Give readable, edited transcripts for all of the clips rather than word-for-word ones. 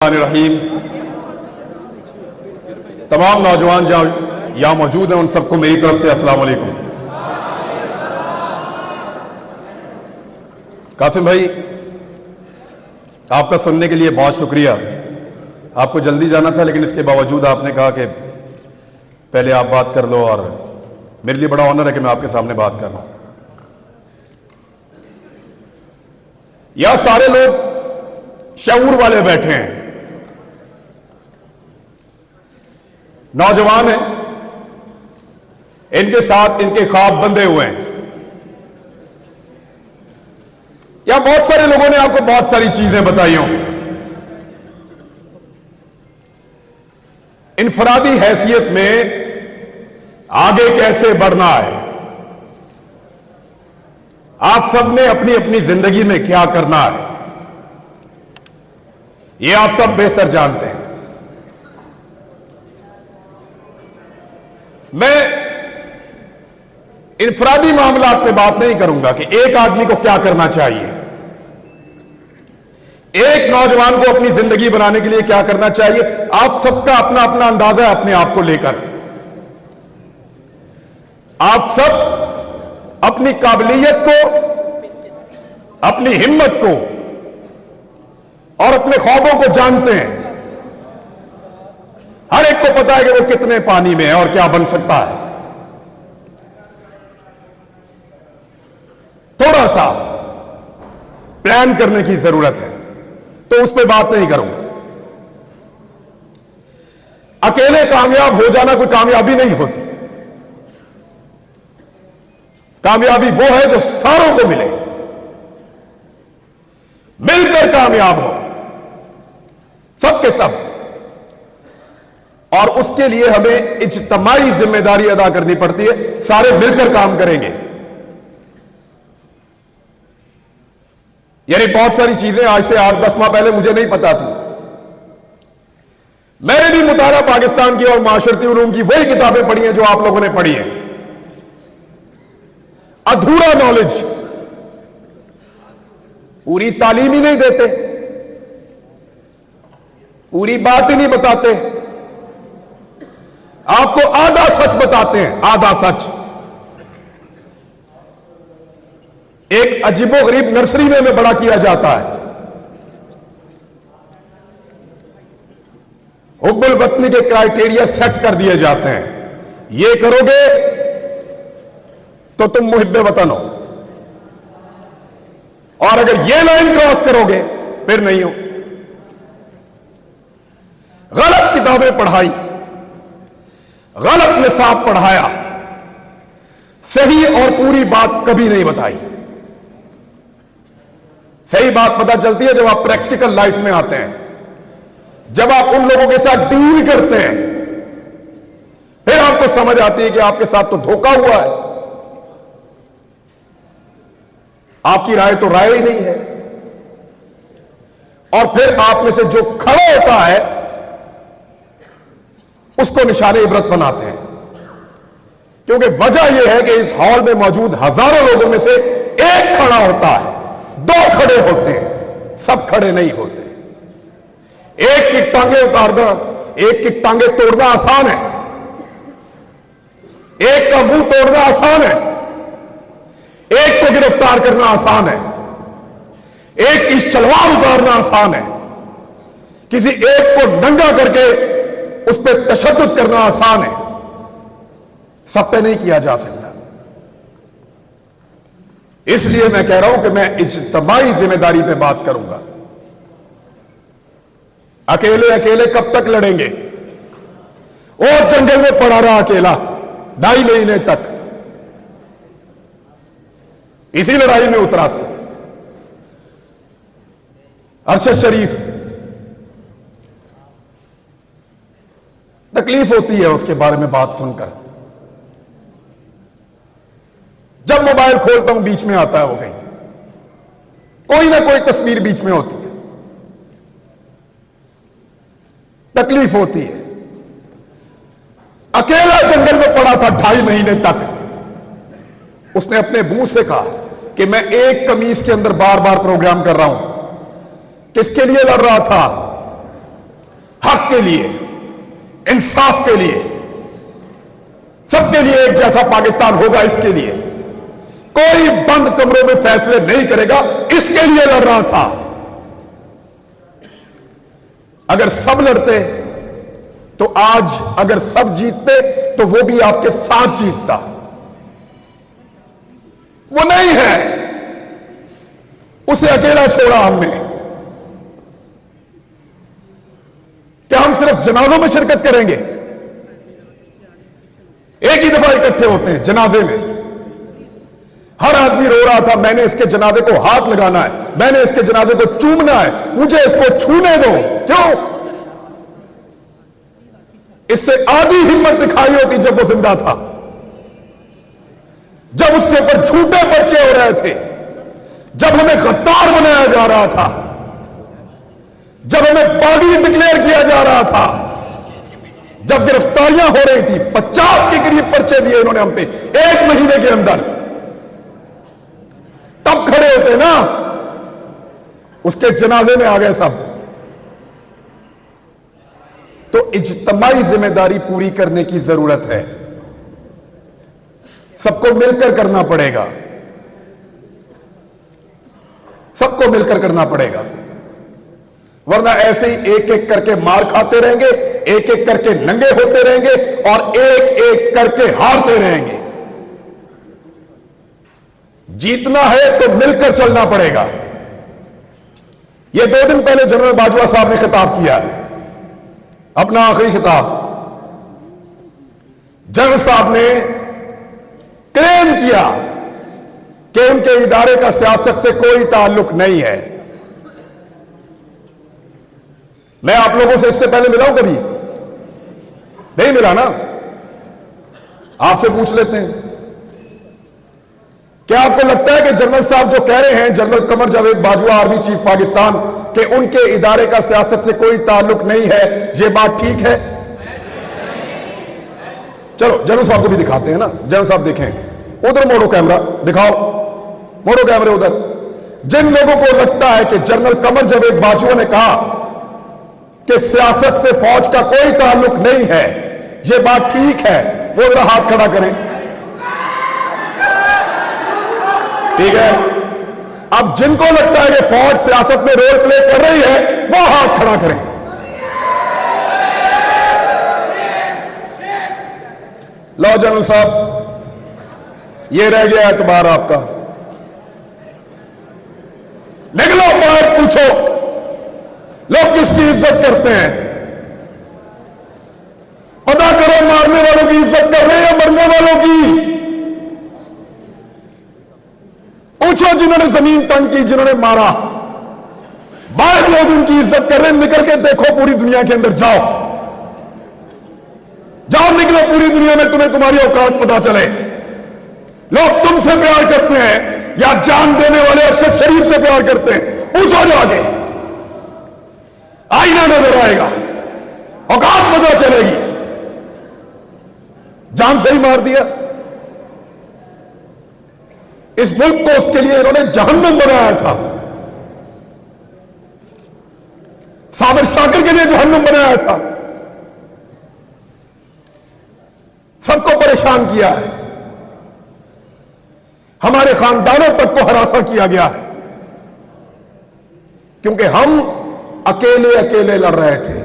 रहीम। तमाम नौजवान जहां यहां मौजूद हैं उन सबको मेरी तरफ से अस्सलाम वालेकुम। कासिम भाई, आपका सुनने के लिए बहुत शुक्रिया। आपको जल्दी जाना था लेकिन इसके बावजूद आपने कहा कि पहले आप बात कर लो, और मेरे लिए बड़ा ऑनर है कि मैं आपके सामने बात कर रहा हूं। यह सारे लोग शऊर वाले बैठे हैं, नौजवान हैं, इनके साथ इनके ख्वाब बंधे हुए हैं। या बहुत सारे लोगों ने आपको बहुत सारी चीजें बताई होंगी। इनफरादी हैसियत में आगे कैसे बढ़ना है, आप सब ने अपनी अपनी जिंदगी में क्या करना है, यह आप सब बेहतर जानते हैं। मैं इनफरादी मामलात पे बात नहीं करूंगा कि एक आदमी को क्या करना चाहिए, एक नौजवान को अपनी जिंदगी बनाने के लिए क्या करना चाहिए। आप सबका अपना अपना अंदाजा है अपने आप को लेकर। आप सब अपनी काबिलियत को, अपनी हिम्मत को और अपने ख्वाबों को जानते हैं। हर एक को पता है कि वो कितने पानी में है और क्या बन सकता है। थोड़ा सा प्लान करने की जरूरत है, तो उस पर बात नहीं करूंगा। अकेले कामयाब हो जाना कोई कामयाबी नहीं होती। कामयाबी वो है जो सारों को मिले, मिलकर कामयाब हो, सबके सब। और उसके लिए हमें इज्तिमाई जिम्मेदारी अदा करनी पड़ती है, सारे मिलकर काम करेंगे। यानी बहुत सारी चीजें आज से 8-10 माह पहले मुझे नहीं पता थी। मैंने भी मुताला पाकिस्तान की और माशरती उलूम की वही किताबें पढ़ी हैं जो आप लोगों ने पढ़ी हैं। अधूरा नॉलेज, पूरी तालीम ही नहीं देते, पूरी बात ही नहीं बताते, आपको आधा सच बताते हैं, आधा सच। एक अजीबोगरीब नर्सरी में बड़ा किया जाता है। हुब्बुल वतनी के क्राइटेरिया सेट कर दिए जाते हैं। ये करोगे तो तुम मुहिब्बे वतन हो, और अगर ये लाइन क्रॉस करोगे फिर नहीं हो। गलत किताबें पढ़ाई, गलत निसाब पढ़ाया, सही और पूरी बात कभी नहीं बताई। सही बात पता चलती है जब आप प्रैक्टिकल लाइफ में आते हैं, जब आप उन लोगों के साथ डील करते हैं, फिर आपको समझ आती है कि आपके साथ तो धोखा हुआ है। आपकी राय तो राय ही नहीं है। और फिर आप में से जो खड़ा होता है उसको निशाने इबरत बनाते हैं, क्योंकि वजह यह है कि इस हॉल में मौजूद हजारों लोगों में से एक खड़ा होता है, दो खड़े होते हैं, सब खड़े नहीं होते। एक की टांगे उतारना, एक की टांगे तोड़ना आसान है, एक का मुंह तोड़ना आसान है, एक को गिरफ्तार करना आसान है, एक की शलवार उतारना आसान है, किसी एक को नंगा करके उस पर तशद्दुद करना आसान है, सब पे नहीं किया जा सकता। इसलिए मैं कह रहा हूं कि मैं इज्तिमाई जिम्मेदारी पे बात करूंगा। अकेले अकेले कब तक लड़ेंगे? और जंगल में पड़ा रहा अकेला 2.5 महीने तक, इसी लड़ाई में उतरा था। अरशद शरीफ, तकलीफ होती है उसके बारे में बात सुनकर। जब मोबाइल खोलता हूं बीच में आता है वो कहीं, कोई ना कोई तस्वीर बीच में होती है, तकलीफ होती है। अकेला जंगल में पड़ा था 2.5 महीने तक। उसने अपने मुंह से कहा कि मैं एक कमीज के अंदर बार बार प्रोग्राम कर रहा हूं। किसके लिए लड़ रहा था? हक के लिए, इंसाफ के लिए, सबके लिए एक जैसा पाकिस्तान होगा, इसके लिए कोई बंद कमरों में फैसले नहीं करेगा, इसके लिए लड़ रहा था। अगर सब लड़ते तो आज, अगर सब जीतते तो वो भी आपके साथ जीतता। वो नहीं है, उसे अकेला छोड़ा हमने। क्या हम सिर्फ जनाजों में शिरकत करेंगे? एक ही दफा इकट्ठे होते हैं जनाजे में, हर आदमी रो रहा था, मैंने इसके जनाजे को हाथ लगाना है, मैंने इसके जनाजे को चूमना है, मुझे इसको छूने दो। क्यों? इससे आधी हिम्मत दिखाई होती जब वो जिंदा था, जब उसके ऊपर झूठे पर्चे हो रहे थे, जब हमें गद्दार बनाया जा रहा था, जब हमें बागी डिक्लेयर किया जा रहा था, जब गिरफ्तारियां हो रही थी। 50 के करीब पर्चे दिए इन्होंने हम पे 1 महीने के अंदर। तब खड़े होते ना, उसके जनाजे में आ गए सब। तो इज्तिमाई जिम्मेदारी पूरी करने की जरूरत है, सबको मिलकर करना पड़ेगा, सबको मिलकर करना पड़ेगा, वरना ऐसे ही एक एक करके मार खाते रहेंगे, एक एक करके नंगे होते रहेंगे और एक एक करके हारते रहेंगे। जीतना है तो मिलकर चलना पड़ेगा। यह 2 दिन पहले जनरल बाजवा साहब ने खिताब किया, अपना आखिरी खिताब। जनरल साहब ने क्लेम किया कि उनके इदारे का सियासत से कोई ताल्लुक नहीं है। मैं आप लोगों से इससे पहले मिला हूं कभी? नहीं मिला ना? आपसे पूछ लेते हैं, क्या आपको लगता है कि जनरल साहब जो कह रहे हैं, general Qamar Javed Bajwa army chief Pakistan, कि उनके इदारे का सियासत से कोई ताल्लुक नहीं है, यह बात ठीक है? चलो जनरल साहब को भी दिखाते हैं ना। जनरल साहब देखें, उधर मोड़ो कैमरा, दिखाओ, मोड़ो कैमरे उधर। जिन लोगों को लगता है कि जनरल कमर जावेद बाजवा ने कहा कि सियासत से फौज का कोई ताल्लुक नहीं है, यह बात ठीक है, वो जरा हाथ खड़ा करें। ठीक है। अब जिनको लगता है कि फौज सियासत में रोल प्ले कर रही है, वो हाथ खड़ा करें। लो जनरल साहब, ये रह गया एतबार आपका। निकलो बाहर, पूछो लोग किसकी इज्जत करते हैं, पता करो मारने वालों की इज्जत कर रहे हैं या मरने वालों की। पूछो जिन्होंने जमीन तंग की, जिन्होंने मारा, बाहर लोग उनकी इज्जत कर रहे हैं। निकल के देखो पूरी दुनिया के अंदर, जाओ जाओ, निकलो पूरी दुनिया में, तुम्हें तुम्हारी औकात पता चले। लोग तुमसे प्यार करते हैं या जान देने वाले अरशद शरीफ से प्यार करते हैं? पूछो जाके, आईना नजर आएगा, औकात पता चलेगी। जान से ही मार दिया। इस मुल्क को उसके लिए इन्होंने जहन्नम बनाया था, साबिर शाकिर के लिए जहन्नम बनाया था, सबको परेशान किया है, हमारे खानदानों तक को हरासा किया गया है, क्योंकि हम अकेले अकेले लड़ रहे थे।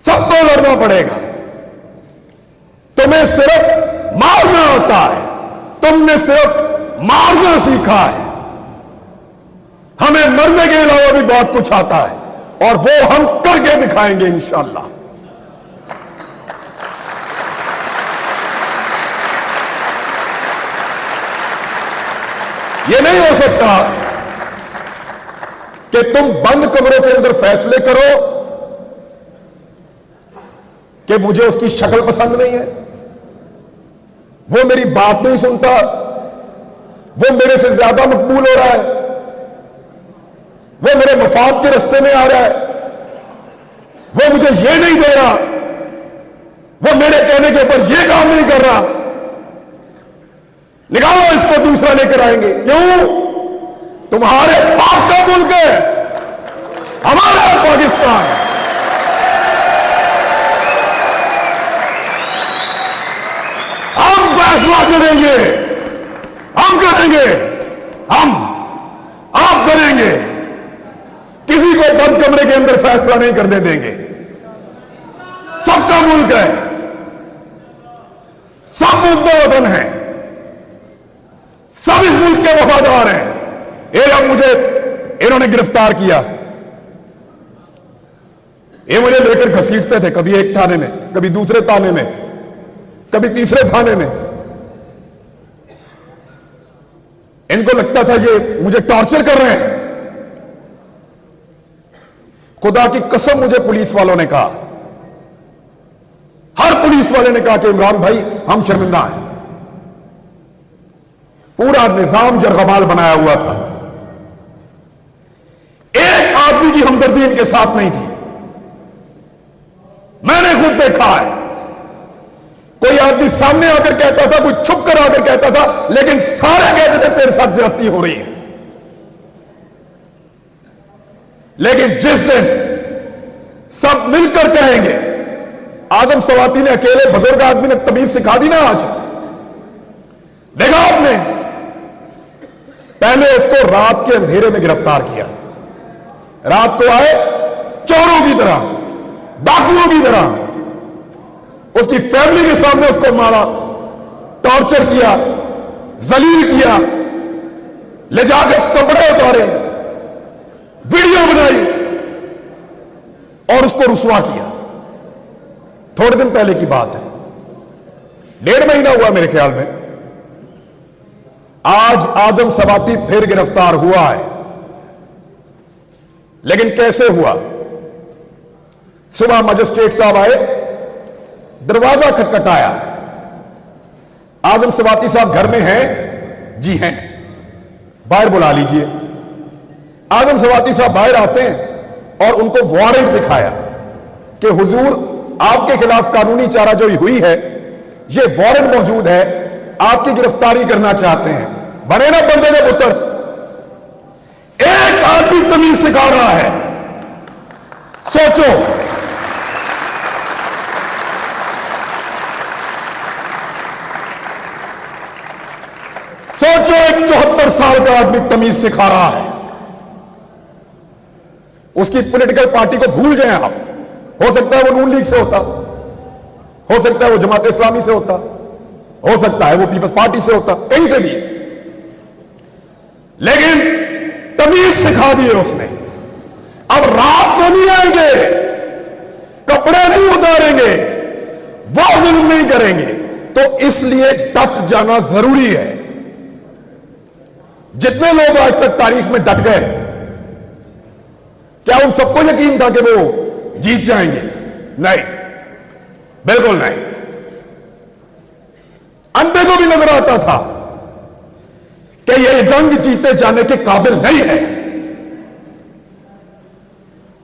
सबको लड़ना पड़ेगा। तुम्हें सिर्फ मारना आता है, तुमने सिर्फ मारना सीखा है, हमें मरने के अलावा भी बहुत कुछ आता है और वो हम करके दिखाएंगे इंशाअल्लाह। ये नहीं हो सकता कि तुम बंद कमरों के अंदर फैसले करो कि मुझे उसकी शक्ल पसंद नहीं है, वो मेरी बात नहीं सुनता, वो मेरे से ज्यादा मकबूल हो रहा है, वो मेरे मफाद के रास्ते में आ रहा है, वो मुझे ये नहीं दे रहा, वो मेरे कहने के ऊपर ये काम नहीं कर रहा, निकालो इसको, दूसरा लेकर आएंगे। क्यों? तुम्हारे बाप का मुल्क है, हमारा फैसला है। हम फैसला करेंगे, हम करेंगे, हम आप करेंगे। किसी को बंद कमरे के अंदर फैसला नहीं करने देंगे। सबका मुल्क है, सब मुद्दे वतन हैं, सब इस मुल्क के वफादार हैं। ये जब मुझे इन्होंने गिरफ्तार किया, ये मुझे लेकर घसीटते थे, कभी एक थाने में, कभी दूसरे थाने में, कभी तीसरे थाने में। इनको लगता था ये मुझे टॉर्चर कर रहे हैं। खुदा की कसम मुझे पुलिस वालों ने कहा, हर पुलिस वाले ने कहा कि इमरान भाई हम शर्मिंदा हैं। पूरा निजाम जरगमाल बनाया हुआ था, एक आदमी की हमदर्दी इनके साथ नहीं थी। मैंने खुद देखा है, कोई आदमी सामने आकर कहता था, कोई छुप कर आकर कहता था, लेकिन सारे कहते थे तेरे साथ ज्यादती हो रही है। लेकिन जिस दिन सब मिलकर कहेंगे, आजम सवाती ने अकेले बुजुर्ग आदमी ने तमीज सिखा दी ना। आज देखा आपने, पहले उसको रात के अंधेरे में गिरफ्तार किया, रात को आए चोरों की तरह, डाकुओं की तरह, उसकी फैमिली के सामने उसको मारा, टॉर्चर किया, जलील किया, ले जाकर कपड़े उतारे, वीडियो बनाई और उसको रुसवा किया। थोड़े दिन पहले की बात है, 1.5 महीना हुआ मेरे ख्याल में। आज आजम सवाती फिर गिरफ्तार हुआ है, लेकिन कैसे हुआ? सुबह मजिस्ट्रेट साहब आए, दरवाजा खटखटाया, आजम सवाती साहब घर में हैं? जी हैं, बाहर बुला लीजिए। आजम सवाती साहब बाहर आते हैं और उनको वारंट दिखाया कि हुजूर आपके खिलाफ कानूनी चाराजोई हुई है, ये वारंट मौजूद है, आपकी गिरफ्तारी करना चाहते हैं। बने ना बंदे के पुत्र, एक आदमी तमीज सिखा रहा है। सोचो, सोचो, एक 74 साल का आदमी तमीज सिखा रहा है। उसकी पॉलिटिकल पार्टी को भूल जाएं आप। हो सकता है वो नून लीग से होता, हो सकता है वो जमात इस्लामी से होता, हो सकता है वो पीपल्स पार्टी से होता, कहीं से भी, लेकिन तमीज सिखा दी है उसने। अब रात को नहीं आएंगे, कपड़े नहीं उतारेंगे, वो जुल्म नहीं करेंगे। तो इसलिए डट जाना जरूरी है। जितने लोग आज तक तारीख में डट गए, क्या उन सबको यकीन था कि वो जीत जाएंगे? नहीं, बिल्कुल नहीं। अंधे को भी नजर आता था कि ये जंग जीते जाने के काबिल नहीं है।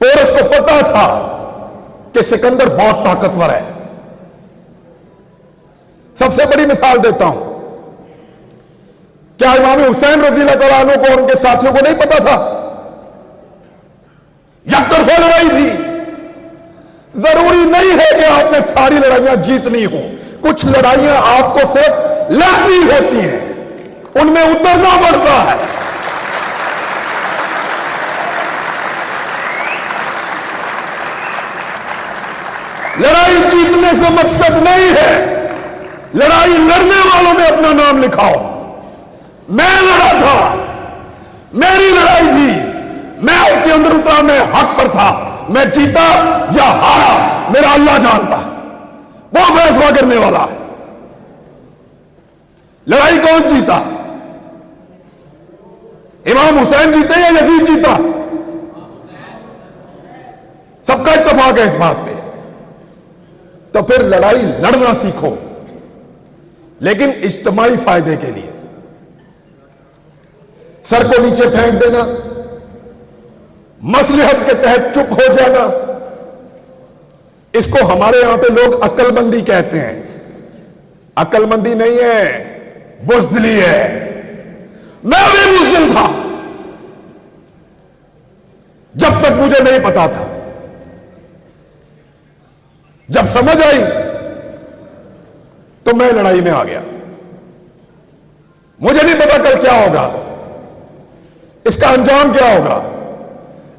पोरस को पता था कि सिकंदर बहुत ताकतवर है। सबसे बड़ी मिसाल देता हूं, क्या इमाम हुसैन रज़ी अल्लाह तआला अन्हु को और उनके साथियों को नहीं पता था? यकतरफा लड़ाई थी। जरूरी नहीं है कि आपने सारी लड़ाइयां जीतनी हो, कुछ लड़ाइयां आपको सिर्फ लड़नी होती हैं, उनमें उतरना पड़ता है। लड़ाई जीतने से मकसद नहीं है, लड़ाई लड़ने वालों में अपना नाम लिखाओ। मैं लड़ा था, मेरी लड़ाई थी, मैं उसके अंदर उतरा, मैं हक पर था, मैं जीता या हारा मेरा अल्लाह जानता, वो फैसला करने वाला है। लड़ाई कौन जीता? इमाम हुसैन जीते या यजीद जीता? सबका इत्तेफाक है इस बात पे। तो फिर लड़ाई लड़ना सीखो, लेकिन इज्तिमाई फायदे के लिए। सर को नीचे फेंक देना, मसलहत के तहत चुप हो जाना, इसको हमारे यहां पे लोग अक्लमंदी कहते हैं। अक्लमंदी नहीं है, बुज़दिली है। मैं भी बुज़दिल था जब तक मुझे नहीं पता था जब समझ आई तो मैं लड़ाई में आ गया। मुझे नहीं पता कल क्या होगा, इसका अंजाम क्या होगा।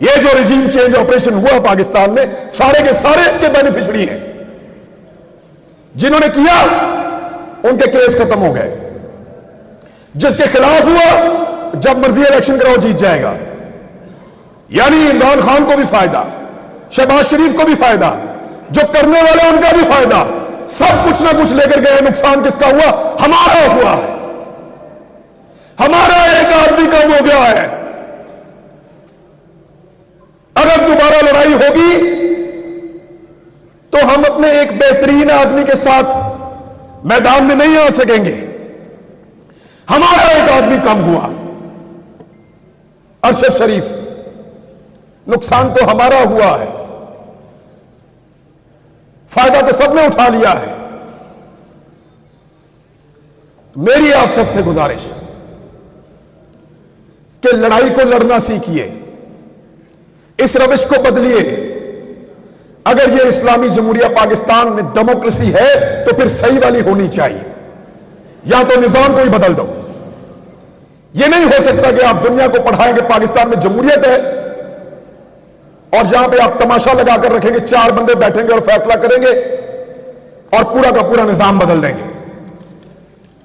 ये जो रिजीम चेंज ऑपरेशन हुआ पाकिस्तान में, सारे के सारे इसके बेनिफिशरी हैं। जिन्होंने किया उनके केस खत्म हो गए। जिसके खिलाफ हुआ, जब मर्जी इलेक्शन कराओ जीत जाएगा। यानी इमरान खान को भी फायदा, शहबाज शरीफ को भी फायदा, जो करने वाले उनका भी फायदा। सब कुछ ना कुछ लेकर गए। नुकसान किसका हुआ? हमारा हुआ है। हमारा एक आदमी कम हो गया है। अगर दोबारा लड़ाई होगी तो हम अपने एक बेहतरीन आदमी के साथ मैदान में नहीं आ सकेंगे। हमारा एक आदमी कम हुआ, अरशद शरीफ। नुकसान तो हमारा हुआ है, फायदा तो सबने उठा लिया है। मेरी आप सबसे गुजारिश कि लड़ाई को लड़ना सीखिए, इस रविश को बदलिए। अगर यह इस्लामी जमहूरिया पाकिस्तान में डेमोक्रेसी है तो फिर सही वाली होनी चाहिए, या तो निजाम को ही बदल दो। यह नहीं हो सकता कि आप दुनिया को पढ़ाएंगे पाकिस्तान में जमहूरियत है और जहां पे आप तमाशा लगाकर रखेंगे, चार बंदे बैठेंगे और फैसला करेंगे और पूरा का पूरा निजाम बदल देंगे।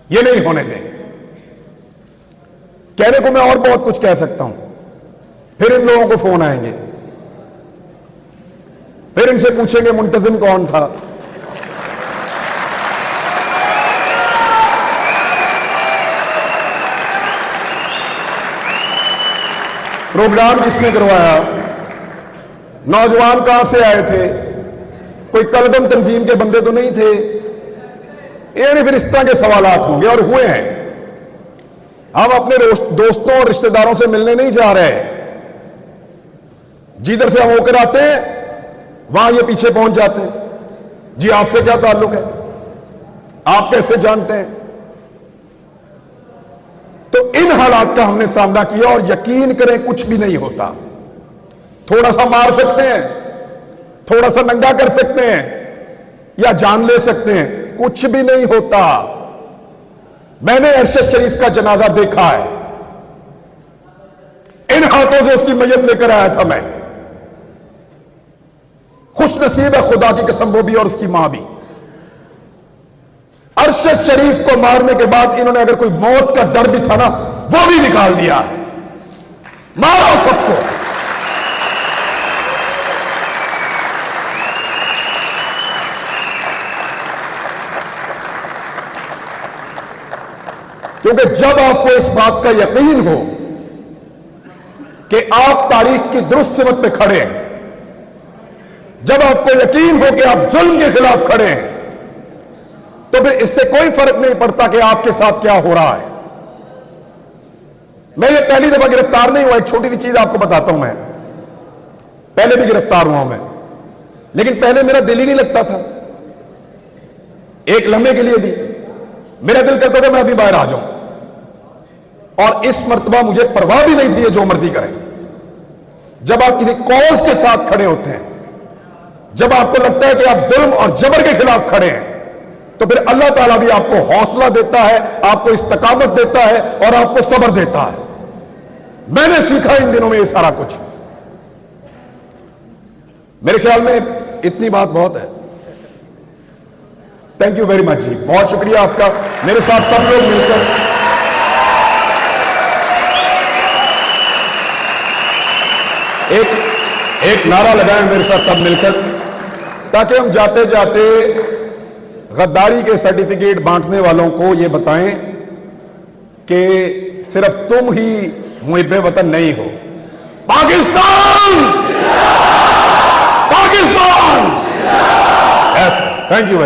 यह नहीं होने देंगे। कहने को मैं और बहुत कुछ कह सकता हूं, फिर इन लोगों को फोन आएंगे, फिर इनसे पूछेंगे मुंतजिम कौन था। प्रोग्राम किसने करवाया, नौजवान कहां से आए थे, कोई कलदम तंजीम के बंदे तो नहीं थे। यानी फिर इस तरह के सवालात होंगे और हुए हैं। हम अपने दोस्तों और रिश्तेदारों से मिलने नहीं जा रहे। जिधर से हम होकर आते हैं वहां ये पीछे पहुंच जाते हैं। जी आपसे क्या ताल्लुक है, आप कैसे जानते हैं। तो इन हालात का हमने सामना किया और यकीन करें कुछ भी नहीं होता। थोड़ा सा मार सकते हैं, थोड़ा सा नंगा कर सकते हैं या जान ले सकते हैं, कुछ भी नहीं होता। मैंने अरशद शरीफ का जनाजा देखा है, इन हाथों से उसकी मैयत लेकर आया था मैं। खुश नसीब है खुदा की कसम वो भी और उसकी मां भी। अरशद शरीफ को मारने के बाद इन्होंने अगर कोई मौत का डर भी था ना, वो भी निकाल दिया है। मारो सबको। क्योंकि जब आपको इस बात का यकीन हो कि आप तारीख की दुरुस्त सिमत पे खड़े हैं, जब आपको यकीन हो कि आप जुल्म के खिलाफ खड़े हैं, तो फिर इससे कोई फर्क नहीं पड़ता कि आपके साथ क्या हो रहा है। मैं ये पहली दफा गिरफ्तार नहीं हुआ। एक छोटी सी चीज आपको बताता हूं, मैं पहले भी गिरफ्तार हुआ मैं, लेकिन पहले मेरा दिल ही नहीं लगता था। एक लम्हे के लिए भी मेरा दिल करता था मैं अभी बाहर आ जाऊं, और इस मर्तबा मुझे परवाह भी नहीं थी जो मर्जी करें। जब आप किसी कॉज के साथ खड़े होते हैं, जब आपको लगता है कि आप जुल्म और जबर के खिलाफ खड़े हैं, तो फिर अल्लाह ताला भी आपको हौसला देता है, आपको इस्तकामत देता है और आपको सब्र देता है। मैंने सीखा इन दिनों में ये सारा कुछ। मेरे ख्याल में इतनी बात बहुत है। थैंक यू वेरी मच जी, बहुत शुक्रिया आपका। मेरे साथ सब लोग मिलकर एक नारा लगाएं मेरे साथ सब मिलकर, ताकि हम जाते जाते गद्दारी के सर्टिफिकेट बांटने वालों को यह बताएं कि सिर्फ तुम ही मुहिब्बे वतन नहीं हो। पाकिस्तान, पाकिस्तान। Thank you.